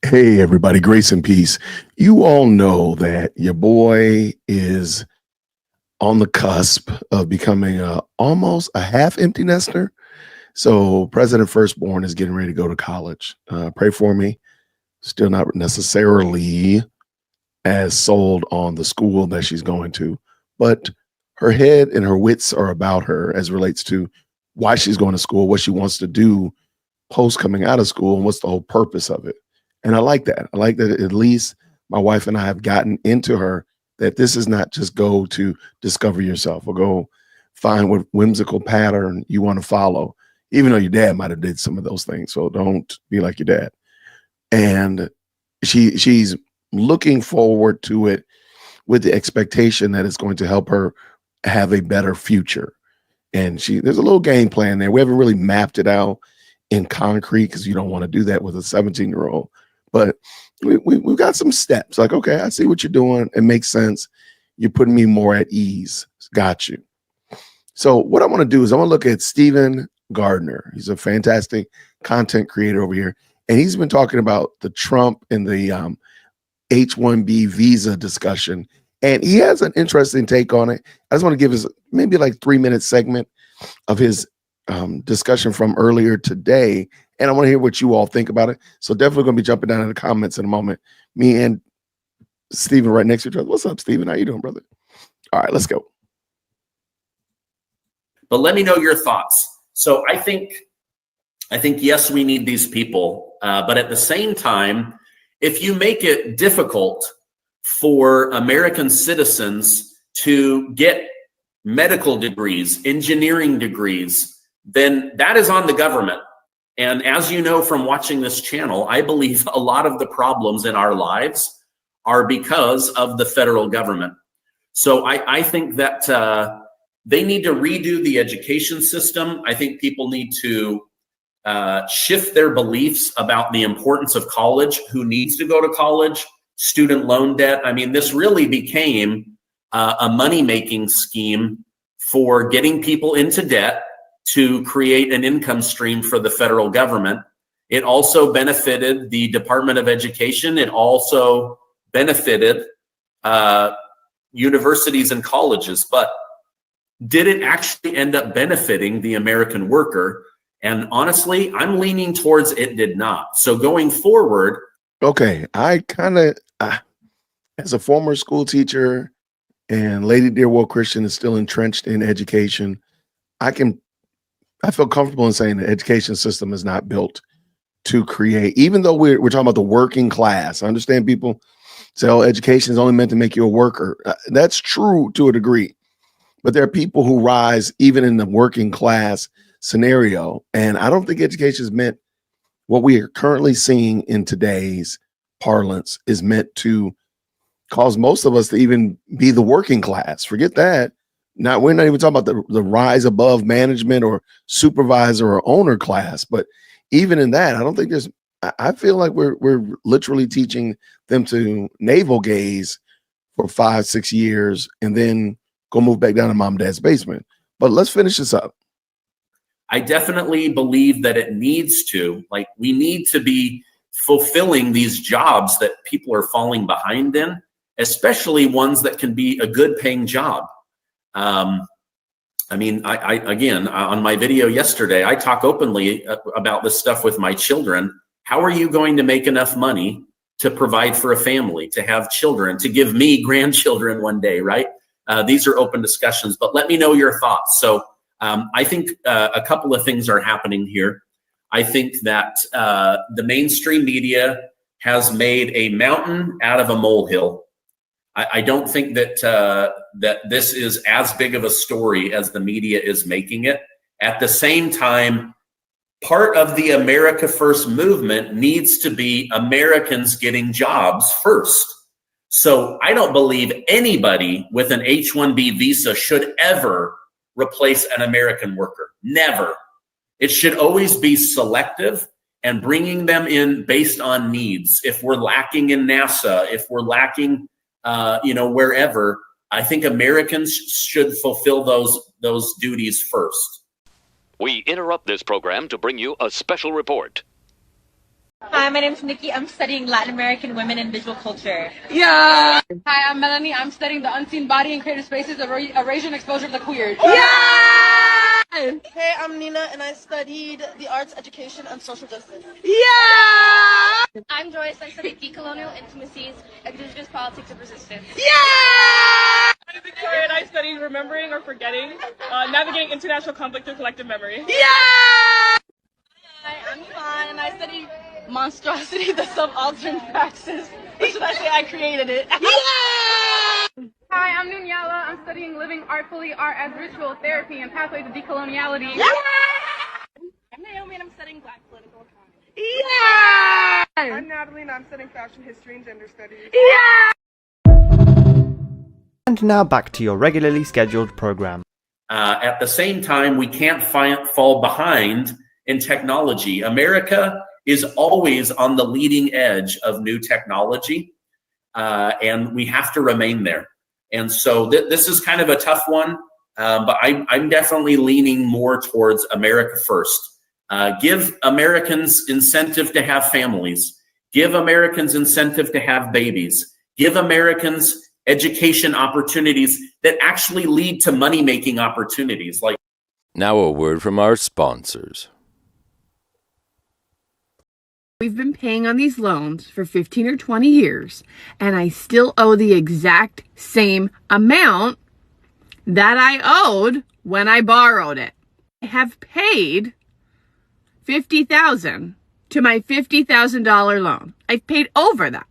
Hey, everybody, grace and peace. You all know that your boy is on the cusp of becoming almost a half empty nester. So, President Firstborn is getting ready to go to college. Pray for me. Still not necessarily as sold on the school that she's going to, but her head and her wits are about her as relates to why she's going to school, what she wants to do post coming out of school, and what's the whole purpose of it. And I like that. I like that at least my wife and I have gotten into her that this is not just go to discover yourself or go find what whimsical pattern you want to follow, even though your dad might have did some of those things. So don't be like your dad. And she's looking forward to it with the expectation that it's going to help her have a better future. And there's a little game plan there. We haven't really mapped it out in concrete because you don't want to do that with a 17-year-old. But we've got some steps. Like, okay, I see what you're doing. It makes sense. You're putting me more at ease. Got you. So what I want to do is I want to look at Stephen Gardner. He's a fantastic content creator over here. And he's been talking about the Trump and the H-1B visa discussion. And he has an interesting take on it. I just want to give us maybe like 3-minute segment of his discussion from earlier today. And I want to hear what you all think about it. So definitely going to be jumping down in the comments in a moment. Me and Stephen right next to each other. What's up, Stephen? How you doing, brother? All right, let's go. But let me know your thoughts. So I think yes, we need these people. But at the same time, if you make it difficult for American citizens to get medical degrees, engineering degrees, then that is on the government. And as you know from watching this channel, I believe a lot of the problems in our lives are because of the federal government. So I think that they need to redo the education system. I think people need to shift their beliefs about the importance of college, who needs to go to college, student loan debt. I mean, this really became a money-making scheme for getting people into debt to create an income stream for the federal government. It also benefited the Department of Education. It also benefited universities and colleges. But did it actually end up benefiting the American worker? And honestly, I'm leaning towards it did not. So going forward. Okay, I kind of, as a former school teacher and Lady Dearworld Christian is still entrenched in education, I feel comfortable in saying the education system is not built to create, even though we're talking about the working class. I understand people say, oh, education is only meant to make you a worker. That's true to a degree. But there are people who rise even in the working class scenario. And I don't think education is meant, what we are currently seeing in today's parlance is meant to cause most of us to even be the working class. Forget that. Now, we're not even talking about the rise above management or supervisor or owner class, but even in that, I don't think I feel like we're literally teaching them to navel gaze for 5-6 years and then go move back down to mom and dad's basement. But let's finish this up. I definitely believe that it needs to, like, we need to be fulfilling these jobs that people are falling behind in, especially ones that can be a good paying job. I mean, I again, on my video yesterday, I talk openly about this stuff with my children. How are you going to make enough money to provide for a family, to have children, to give me grandchildren one day, right? These are open discussions, but let me know your thoughts. So I think a couple of things are happening here. I think that the mainstream media has made a mountain out of a molehill. I don't think that that this is as big of a story as the media is making it. At the same time, part of the America First movement needs to be Americans getting jobs first. So I don't believe anybody with an H-1B visa should ever replace an American worker. Never. It should always be selective and bringing them in based on needs. If we're lacking in NASA, if we're lacking wherever, I think Americans should fulfill those duties first. We interrupt this program to bring you a special report. Hi, my name is Nikki. I'm studying Latin American women and visual culture. Yeah. Hi, I'm Melanie. I'm studying the unseen body and creative spaces of Eurasian exposure of the queer. Yeah. Hey, I'm Nina, and I studied the arts, education, and social justice. Yeah. I'm Joyce. I study decolonial intimacies, indigenous politics of resistance. Yeah. I'm Victoria, and I studied remembering or forgetting, navigating international conflict through collective memory. Yeah. Hi, I'm Yvonne, and I studied monstrosity, the subaltern praxis. Or should I say I created it? Yeah. Hi, I'm Nunyala. I'm studying living artfully, art as ritual therapy and pathways of decoloniality. Yeah. I'm Naomi, and I'm studying Black political economy. Yeah. I'm Natalie, and I'm studying fashion history and gender studies. Yeah. And now back to your regularly scheduled program. At the same time, we can't fall behind in technology. America is always on the leading edge of new technology, and we have to remain there. And so this is kind of a tough one, but I'm definitely leaning more towards America first. Give Americans incentive to have families. Give Americans incentive to have babies. Give Americans education opportunities that actually lead to money-making opportunities. Like now a word from our sponsors. We've been paying on these loans for 15 or 20 years, and I still owe the exact same amount that I owed when I borrowed it. I have paid $50,000 to my $50,000 loan. I've paid over that,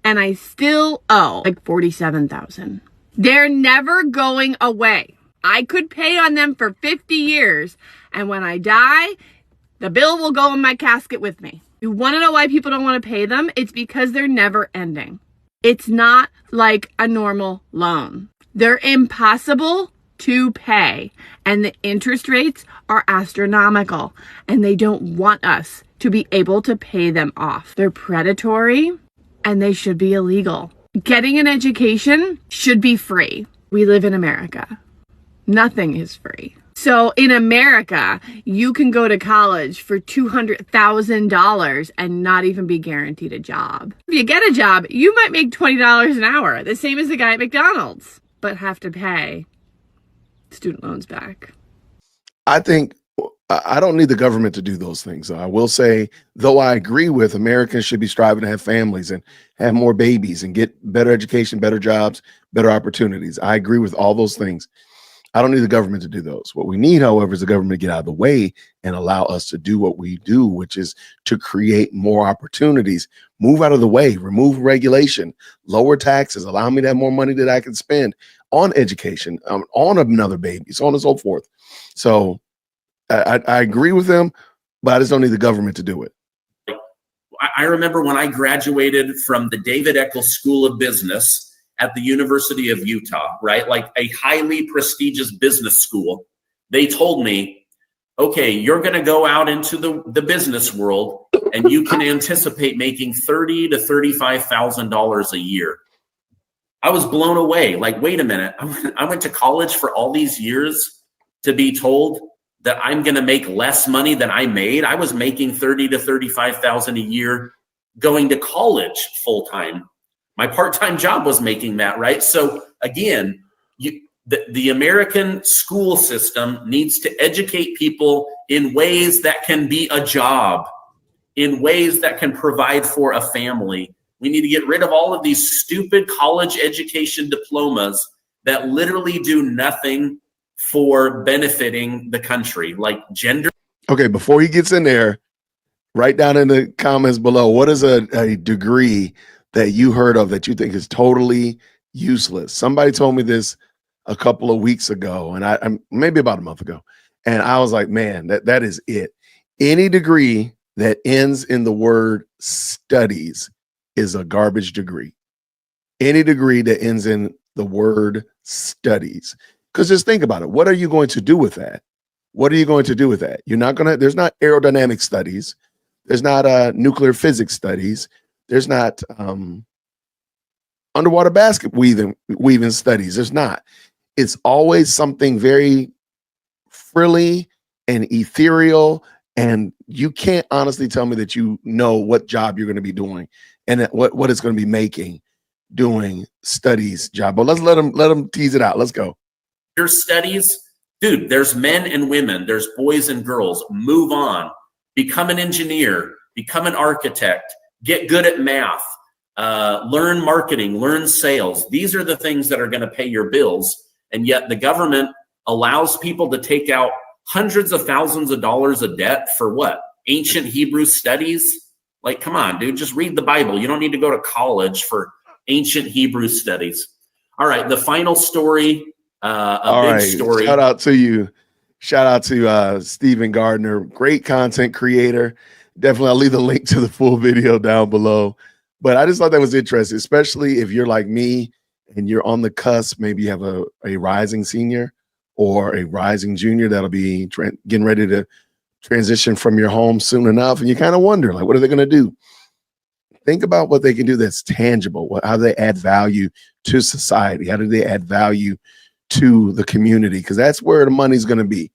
and I still owe like $47,000. They're never going away. I could pay on them for 50 years, and when I die, the bill will go in my casket with me. You want to know why people don't want to pay them? It's because they're never ending. It's not like a normal loan. They're impossible to pay, and the interest rates are astronomical, and they don't want us to be able to pay them off. They're predatory, and they should be illegal. Getting an education should be free. We live in America. Nothing is free. So in America, you can go to college for $200,000 and not even be guaranteed a job. If you get a job, you might make $20 an hour, the same as the guy at McDonald's, but have to pay student loans back. I think I don't need the government to do those things. I will say, though I agree with Americans should be striving to have families and have more babies and get better education, better jobs, better opportunities. I agree with all those things. I don't need the government to do those. What we need, however, is the government to get out of the way and allow us to do what we do, which is to create more opportunities, move out of the way, remove regulation, lower taxes, allow me to have more money that I can spend on education, on another baby, so on and so forth. So I agree with them, but I just don't need the government to do it. I remember when I graduated from the David Eccles School of Business at the University of Utah, right? Like a highly prestigious business school. They told me, okay, you're going to go out into the business world and you can anticipate making $30,000 to $35,000 a year. I was blown away. Like, wait a minute. I went to college for all these years to be told that I'm going to make less money than I made. I was making $30,000 to $35,000 a year going to college full time. My part-time job was making that, right? So again, the American school system needs to educate people in ways that can be a job, in ways that can provide for a family. We need to get rid of all of these stupid college education diplomas that literally do nothing for benefiting the country, like gender. Okay, before he gets in there, write down in the comments below, what is a degree that you heard of that you think is totally useless? Somebody told me this a couple of weeks ago, and I'm maybe about a month ago, and I was like, man, that is it. Any degree that ends in the word studies is a garbage degree. Any degree that ends in the word studies. Because just think about it. What are you going to do with that? What are you going to do with that? You're not going to, there's not aerodynamic studies. There's not nuclear physics studies. There's not underwater basket weaving studies. There's not. It's always something very frilly and ethereal and you can't honestly tell me that you know what job you're going to be doing and what it's going to be making doing studies job. But let's let them tease it out. Let's go. Your studies, dude, there's men and women, there's boys and girls. Move on, become an engineer, become an architect, get good at math, learn marketing, learn sales. These are the things that are going to pay your bills. And yet the government allows people to take out hundreds of thousands of dollars of debt for what? Ancient Hebrew studies? Like, come on, dude, just read the Bible. You don't need to go to college for ancient Hebrew studies. All right, the final story, big story. Shout out to you. Shout out to Stephen Gardner, great content creator. Definitely, I'll leave the link to the full video down below. But I just thought that was interesting, especially if you're like me and you're on the cusp. Maybe you have a rising senior or a rising junior that'll be getting ready to transition from your home soon enough. And you kind of wonder, like, what are they going to do? Think about what they can do that's tangible. How do they add value to society? How do they add value to the community? Because that's where the money's going to be,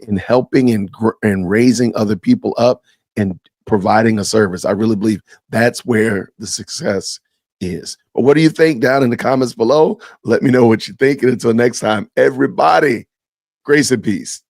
in helping and raising other people up and providing a service. I really believe that's where the success is. But what do you think down in the comments below? Let me know what you think. And until next time, everybody, grace and peace.